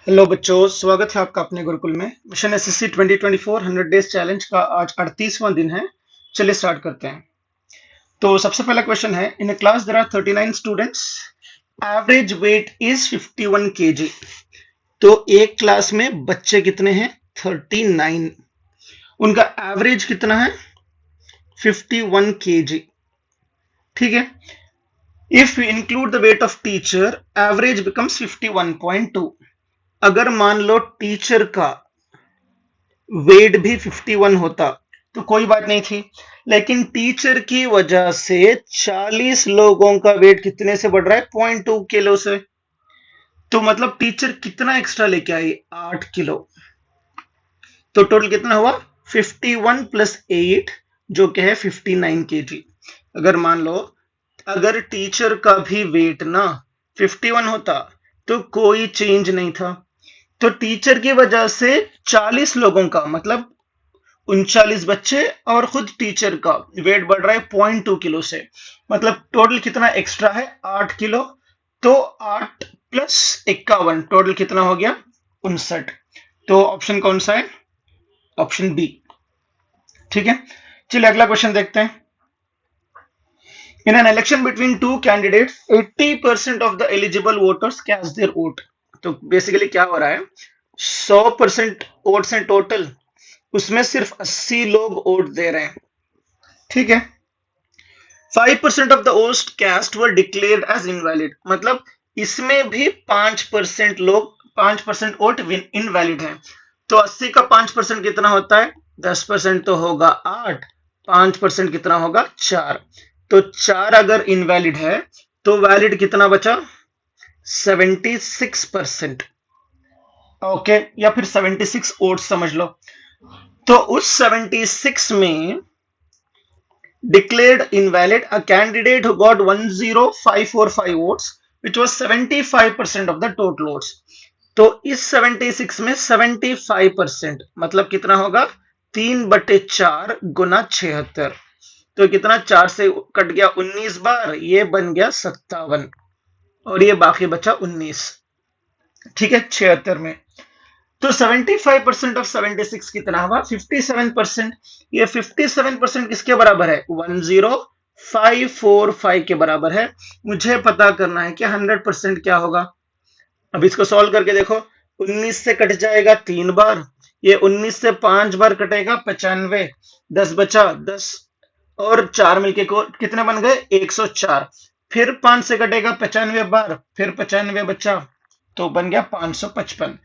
Hello बच्चों, स्वागत है आपका अपने गुरुकुल में। मिशन एसएससी 2024 100 डेज चैलेंज का आज 38वां दिन है। चलिए स्टार्ट करते हैं। तो सबसे पहला क्वेश्चन है, in a class there are 39 students, average weight is 51 kg. तो एक क्लास में बच्चे कितने हैं? 39। उनका एवरेज कितना है? 51 केजी। ठीक है। If you include the weight of teacher, average becomes 51.2। अगर मान लो टीचर का वेट भी 51 होता तो कोई बात नहीं थी, लेकिन टीचर की वजह से 40 लोगों का वेट कितने से बढ़ रहा है? 0.2 किलो से। तो मतलब टीचर कितना एक्स्ट्रा लेके आई? 8 किलो। तो टोटल कितना हुआ? 51 प्लस 8, जो कि है 59 केजी। अगर मान लो अगर टीचर का भी वेट ना 51 होता तो कोई चेंज नहीं था। तो टीचर की वजह से 40 लोगों का मतलब 39 बच्चे और खुद टीचर का वेट बढ़ रहा है 0.2 किलो से। मतलब टोटल कितना एक्स्ट्रा है? 8 किलो। तो 8 प्लस 51 टोटल कितना हो गया? 59। तो ऑप्शन कौन सा है? Option B. ठीक है। चलिए अगला क्वेश्चन देखते हैं। In an election between two candidates 80% of the eligible voters cast their vote. तो बेसिकली क्या हो रहा है? 100% वोट्स हैं टोटल, उसमें सिर्फ 80 लोग वोट दे रहे हैं। ठीक है। 5% of the vote cast were declared as invalid. मतलब इसमें भी 5% वोट इनवैलिड है। तो 80 का 5% कितना होता है? 10% तो होगा 8, 5% कितना होगा? 4। तो 4 अगर इनवैलिड है तो वैलिड कितना बचा? 76%। ओके, या फिर 76 वोट समझ लो। तो उस 76 में declared invalid a candidate who got 10545 votes, which was 75% of the total votes. तो इस 76 में 75% मतलब कितना होगा? 3/4 गुना 76। तो कितना? 4 से कट गया 19 बार, ये बन गया 57 और ये बाकी बचा 19। ठीक है, 76 में। तो 75% ऑफ 76 कितना हुआ? 57%। ये 57% किसके बराबर है? 10545 के बराबर है। मुझे पता करना है कि 100% क्या होगा। अब इसको सॉल्व करके देखो। 19 से कट जाएगा 3 बार, ये 19 से 5 बार कटेगा 95, 10 बचा 10 और 4 मिलके को कितने बन गए? 104। फिर 5 से कटेगा 95 बार, फिर 95 बचा तो बन गया 555।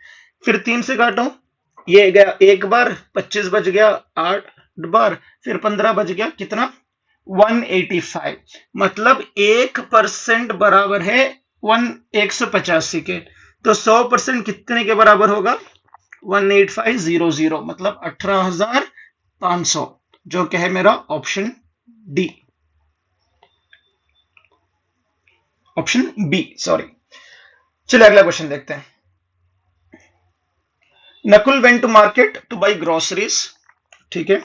फिर 3 से काटो, ये गया एक बार, 25 बच गया 8 बार, फिर 15 बच गया कितना? 185। मतलब 1% बराबर है 185 के। तो 100% कितने के बराबर होगा? 18500, मतलब 18,500, जो कि है मेरा option D, option B, sorry. चलिए अगला क्वेश्चन देखते हैं। Nakul went to market to buy groceries. ठीक है।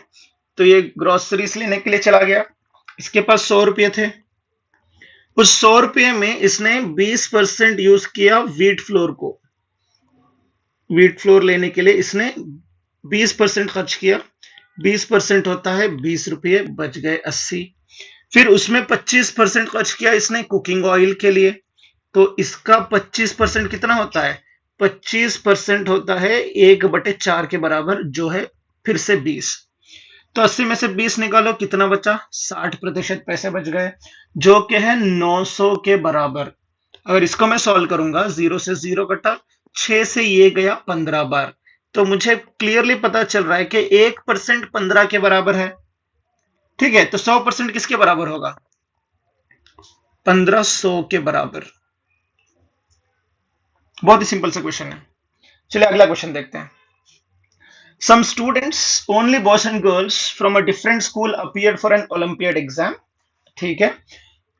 तो ये ग्रोसरीज लेने के लिए चला गया। इसके पास 100 रुपये थे। उस 100 रुपये में इसने 20% यूज किया व्हीट फ्लोर को। व्हीट फ्लोर लेने के लिए इसने 20% खर्च किया। 20% होता है 20 रुपये, बच गए 80। फिर उसमें 25% खर्च किया इसने कुकिंग ऑयल के लिए। तो इसका 25% कितना होता है? 25% होता है 1/4 के बराबर, जो है फिर से 20। तो 80 में से 20 निकालो, कितना बचा? 60% पैसे बच गए, जो कि है 900 के बराबर। अगर इसको मैं सॉल्व करूंगा, 0 से 0 कटा, 6 से ये गया 15 बार। तो मुझे क्लियरली पता चल रहा है कि 1% 15 के बराबर है। ठीक है। तो 100% किसके बराबर होगा? 1500 के बराबर। बहुत ही सिंपल सा क्वेश्चन है। चलिए अगला क्वेश्चन देखते हैं। Some students, only boys and girls from a different school appeared for an Olympiad exam. ठीक है।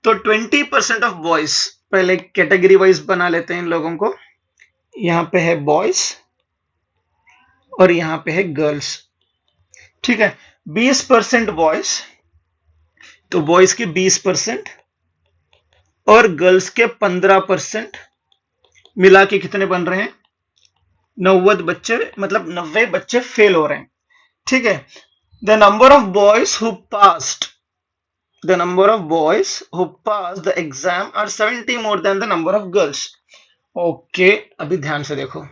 तो 20% ऑफ बॉयज, पहले कैटेगरी वाइज बना लेते हैं इन लोगों को। यहां पे है बॉयज और यहां पे है गर्ल्स। ठीक है। 20% बॉयज, तो बॉयज के 20% और गर्ल्स के 15% मिला के कितने बन रहे हैं? 90 बच्चे मतलब 90 बच्चे फेल हो रहे हैं, ठीक है। The number of boys who passed the number of boys who passed the exam are 70 more than the number of girls. Okay अभी ध्यान से देखो,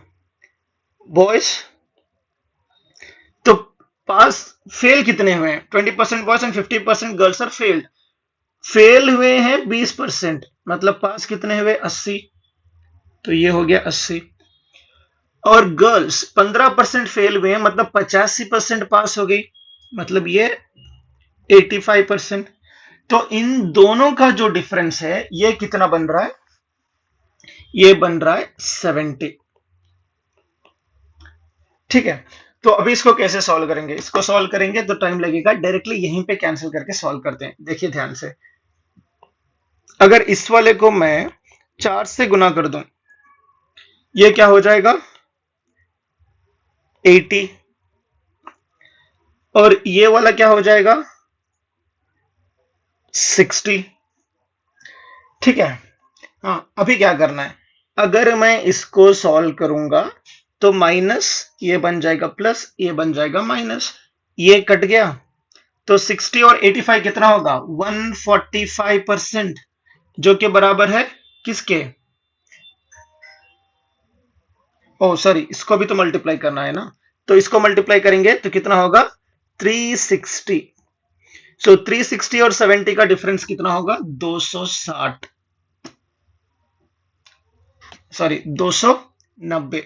बॉयज तो पास फेल कितने हुए हैं, 20% boys and 50% girls are failed. Fail हुए हैं 20%, मतलब पास कितने हुए 80, तो ये हो गया 80। और गर्ल्स 15% फेल हुए हैं, मतलब 85% पास हो गई, मतलब ये 85%। तो इन दोनों का जो डिफरेंस है ये कितना बन रहा है, ये बन रहा है 70, ठीक है। तो अभी इसको कैसे सॉल्व करेंगे, इसको सॉल्व करेंगे तो टाइम लगेगा, डायरेक्टली यहीं पे कैंसिल करके सॉल्व करते हैं। देखिए ध्यान से, अगर इस वाले को मैं 4 से गुना कर दूं, ये क्या हो जाएगा 80, और ये वाला क्या हो जाएगा 60, ठीक है। हाँ अभी क्या करना है, अगर मैं इसको सॉल्व करूंगा तो माइनस ये बन जाएगा प्लस, ये बन जाएगा माइनस, ये कट गया, तो 60 और 85 कितना होगा 145%, जो कि बराबर है किसके, ओ सॉरी इसको भी तो मल्टीप्लाई करना है ना, तो इसको मल्टीप्लाई करेंगे तो कितना होगा 360। सो 360 और 70 का डिफरेंस कितना होगा 260, सॉरी 290।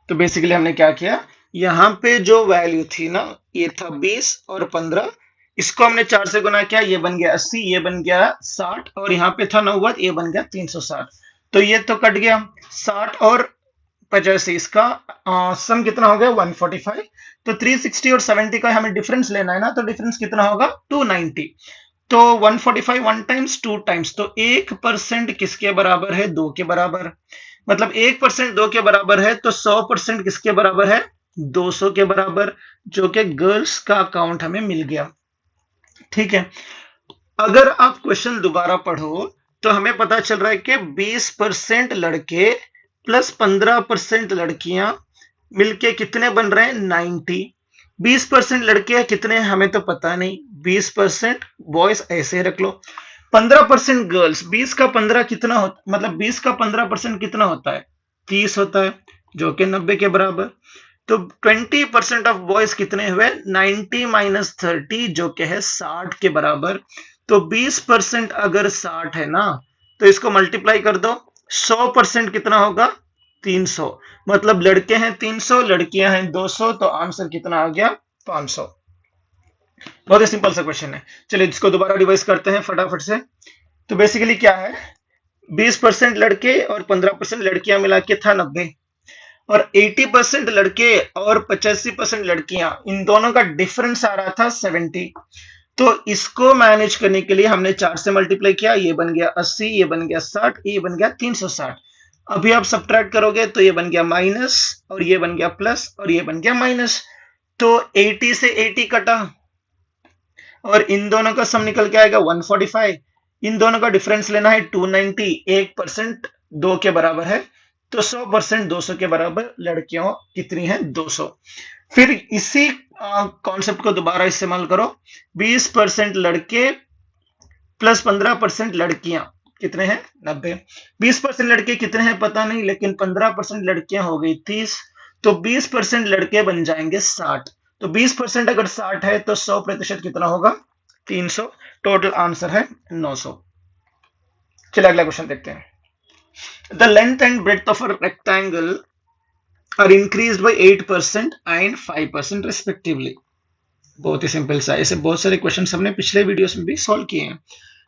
तो बेसिकली हमने क्या किया, यहां पे जो वैल्यू थी ना ये था 20 और 15, इसको हमने 4 से गुना किया, ये बन गया 80, ये बन गया 60, और यहाँ पे था 90, ये बन गया 360। तो ये तो कट गया 60 और 85, इसका सम कितना हो गया 145। तो 360 और 70 का हमें डिफरेंस लेना है ना, तो डिफरेंस कितना होगा 290। तो 145 1 टाइम्स 2 टाइम्स, तो 1% किसके बराबर है 2 के बराबर, मतलब 1% 2 के बराबर है, तो 100% किसके बराबर है 200 के बराबर, जो कि गर्ल्स का अकाउंट हमें मिल गया, ठीक है। अगर आप क्वेश्चन दोबारा पढ़ो तो हमें पता चल रहा है कि 20% लड़के प्लस 15% लड़कियां मिलके कितने बन रहे हैं 90। 20% लड़के कितने हमें तो पता नहीं, 20% बॉयज ऐसे रख लो, 15% गर्ल्स, 20 का 15 कितना होता, मतलब 20 का 15% कितना होता है 30 होता है, जो कि 90 के बराबर। तो 20% ऑफ बॉयज कितने हुए 90 माइनस 30, जो कि है 60 के बराबर। तो 20% अगर 60 है ना, तो इसको मल्टीप्लाई कर दो, 100% कितना होगा 300, मतलब लड़के हैं 300 लड़कियां हैं 200, तो आंसर कितना आ गया 500। बहुत ही सिंपल सा क्वेश्चन है। चलिए इसको दोबारा रिवाइज करते हैं फटाफट से। तो बेसिकली क्या है, 20% लड़के और 15% लड़कियां मिला के था 90, और 80% लड़के और 85% लड़कियां, इन दोनों का डिफरेंस आ रहा था 70। तो इसको मैनेज करने के लिए हमने 4 से मल्टीप्लाई किया, ये बन गया 80, ये बन गया 60, ये बन गया 360। अभी आप सब्ट्रैक्ट करोगे तो ये बन गया माइनस, और ये बन गया प्लस, और ये बन गया माइनस। तो 80 से 80 कटा, और इन दोनों का सम निकल के आएगा 145। इन दोनों का डिफरेंस लेना है 290, 1% 2 के बराबर है, तो 100% 200 के बराबर लड़कियों कितनी है 200। फिर इसी कॉन्सेप्ट को दोबारा इस्तेमाल करो, 20% लड़के प्लस 15% लड़कियां कितने हैं 90। 20% लड़के कितने हैं पता नहीं, लेकिन 15% लड़कियां हो गई 30, तो 20% लड़के बन जाएंगे 60। तो 20% अगर 60 है तो 100% कितना होगा 300। टोटल आंसर है 900। चलिए अगला क्वेश्चन देखते हैं। The length and breadth of a rectangle are increased by 8% and 5% respectively. बहुत ही सिंपल सा, ऐसे बहुत सारे क्वेश्चन हमने पिछले वीडियोस में भी सॉल्व किए हैं।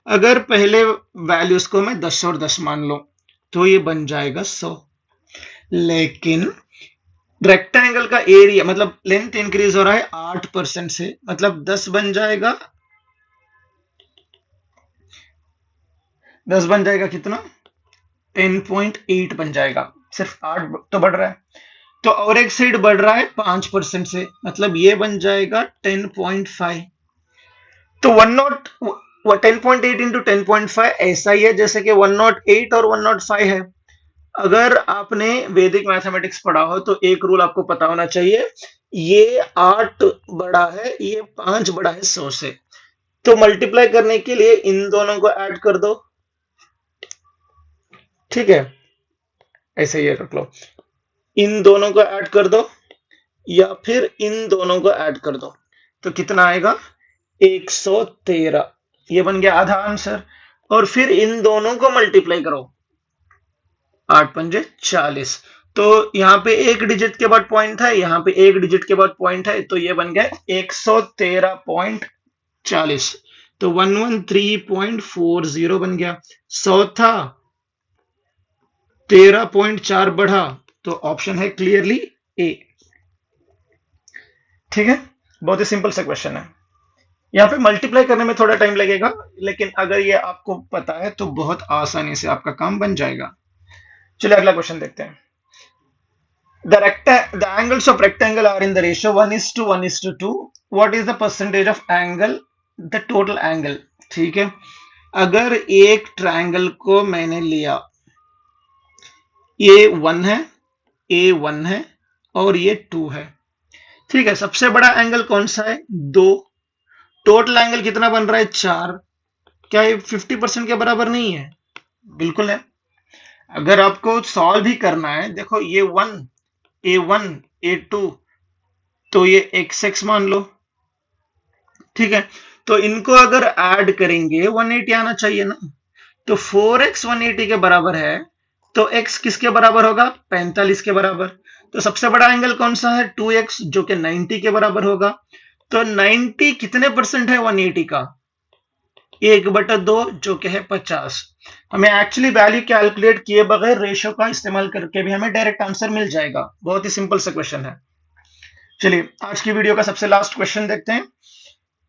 अगर पहले वैल्यूज को मैं 10 और 10 मान लो तो ये बन जाएगा 100, लेकिन रेक्टेंगल का एरिया मतलब लेंथ इंक्रीज हो रहा है 8% से, मतलब 10 बन जाएगा, 10 बन जाएगा कितना 10.8 बन जाएगा, सिर्फ 8 तो बढ़ रहा है। तो और एक साइड बढ़ रहा है 5% से, मतलब ये बन जाएगा 10.5। तो 10.8 इंटू 10.5 ऐसा ही है जैसे कि 108 और 105 है। अगर आपने वैदिक मैथमेटिक्स पढ़ा हो तो एक रूल आपको पता होना चाहिए, ये 8 बड़ा है, ये 5 बड़ा है 100 से। तो मल्टीप्लाई करने के लिए इन दोनों को ऐड कर दो, ठीक है, ऐसे ये रख लो, इन दोनों को ऐड कर दो या फिर इन दोनों को ऐड कर दो, तो कितना आएगा 113। ये बन गया आधा आंसर। और फिर इन दोनों को मल्टीप्लाई करो, 8 पंजे 40। तो यहाँ पे एक डिजिट के बाद पॉइंट है, यहाँ पे एक डिजिट के बाद पॉइंट है, तो ये बन गया 113.40। तो 113.40 बन गया। 100 था, 13.4 बढ़ा, तो ऑप्शन है क्लियरली ए। ठीक है, बहुत ही सिंपल सा क्वेश्चन है। यहाँ पे मल्टीप्लाई करने में थोड़ा टाइम लगेगा, लेकिन अगर ये आपको पता है तो बहुत आसानी से आपका काम बन जाएगा। चलिए अगला क्वेश्चन देखते हैं। The angles of rectangle are in the ratio 1:1:2. What is the percentage of angle, the total angle? ठीक है, अगर एक ट्रायंगल को मैंने लिया, ये 1 है, ये 1 है और ये 2 है, ठीक है, सबसे बड़ा एंगल कौन सा है? 2। टोटल एंगल कितना बन रहा है? 4। क्या ये 50% के बराबर नहीं है? बिल्कुल है। अगर आपको सॉल्व ही करना है, देखो ये 1, A1, A2, तो ये x मान लो, ठीक है, तो इनको अगर ऐड करेंगे 180 आना चाहिए ना। तो 4x 180 के बराबर है, तो x किसके बराबर होगा? 45 के बराबर। तो सबसे बड़ा एंगल कौन सा है? 2x, जो कि 90 के बराबर होगा। तो 90 कितने परसेंट है 180 का? 1/2, जो कि है 50। हमें एक्चुअली वैल्यू कैलकुलेट किए बगैर रेशियो का इस्तेमाल करके भी हमें डायरेक्ट आंसर मिल जाएगा। बहुत ही सिंपल सा क्वेश्चन है। चलिए आज की वीडियो का सबसे लास्ट क्वेश्चन देखते हैं।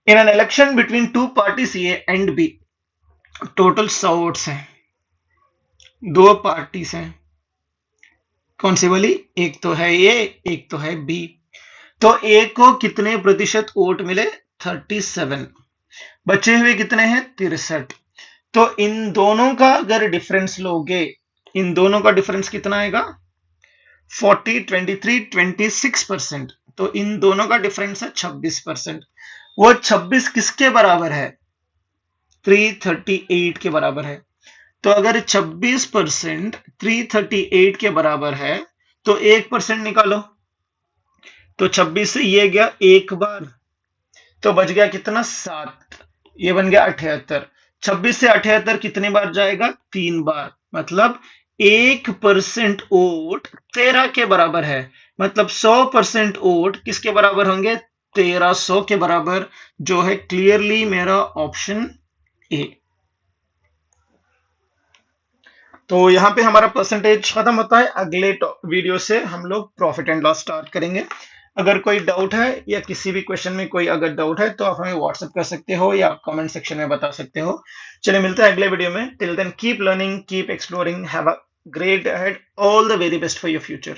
In an election between two parties A and B, total 100 votes हैं, 2 पार्टीज हैं, कौन सी वाली? एक तो है ए, एक तो है बी। तो ए को कितने प्रतिशत वोट मिले? 37। बचे हुए कितने हैं? 63। तो इन दोनों का अगर डिफरेंस लोगे, इन दोनों का डिफरेंस कितना आएगा? 40, 23, 26%। तो इन दोनों का डिफरेंस है 26%। वो 26 किसके बराबर है? 338 के बराबर है। तो अगर 26% 338 के बराबर है, तो 1% निकालो, तो 26 से ये गया एक बार, तो बच गया कितना? 7। ये बन गया 78। 26 से 78 कितनी बार जाएगा? 3 बार। मतलब 1% वोट 13 के बराबर है। मतलब 100% वोट किसके बराबर होंगे? 1300 के बराबर, जो है क्लियरली मेरा ऑप्शन ए। तो यहाँ पे हमारा परसेंटेज खत्म होता है। अगले वीडियो से हम लोग प्रॉफिट एंड लॉस स्टार्ट करेंगे। अगर कोई डाउट है या किसी भी क्वेश्चन में कोई अगर डाउट है तो आप हमें व्हाट्सएप कर सकते हो या कमेंट सेक्शन में बता सकते हो। चलिए मिलते हैं अगले वीडियो में। Till then keep learning, keep exploring, have a great ahead, all the very best for your future.